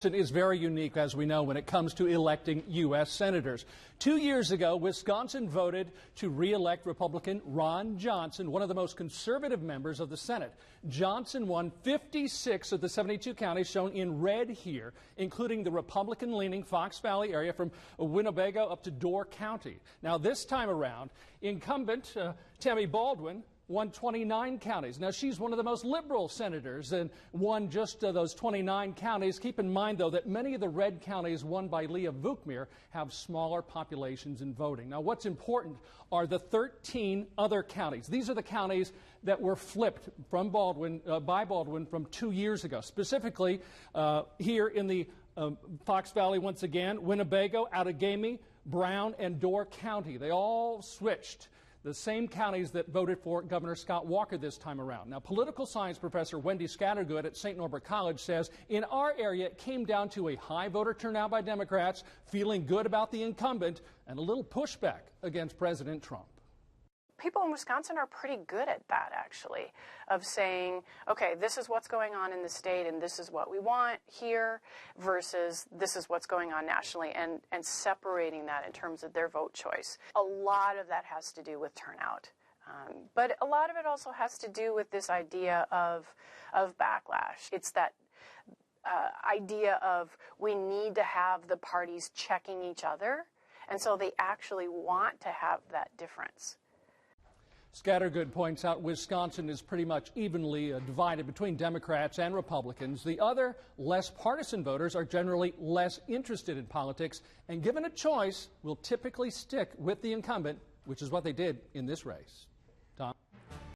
Is very unique, as we know, when it comes to electing U.S. senators. 2 years ago, Wisconsin voted to re-elect Republican Ron Johnson, one of the most conservative members of the Senate. Johnson won 56 of the 72 counties shown in red here, including the Republican-leaning Fox Valley area from Winnebago up to Door County. Now, this time around, incumbent Tammy Baldwin won 29 counties. Now, she's one of the most liberal senators and won just those 29 counties. Keep in mind, though, that many of the red counties won by Leah Vukmir have smaller populations in voting. Now, what's important are the 13 other counties. These are the counties that were flipped from by Baldwin from 2 years ago. Specifically, here in the Fox Valley, once again, Winnebago, Outagamie, Brown, and Door County. They all switched. The same counties that voted for Governor Scott Walker this time around. Now, political science professor Wendy Scattergood at St. Norbert College says in our area it came down to a high voter turnout by Democrats, feeling good about the incumbent, and a little pushback against President Trump. People in Wisconsin are pretty good at that, actually, of saying, okay, this is what's going on in the state and this is what we want here versus this is what's going on nationally, and separating that in terms of their vote choice. A lot of that has to do with turnout. But a lot of it also has to do with this idea of backlash. It's that idea of we need to have the parties checking each other, and so they actually want to have that difference. Scattergood points out Wisconsin is pretty much evenly divided between Democrats and Republicans. The other, less partisan voters are generally less interested in politics, and given a choice, will typically stick with the incumbent, which is what they did in this race.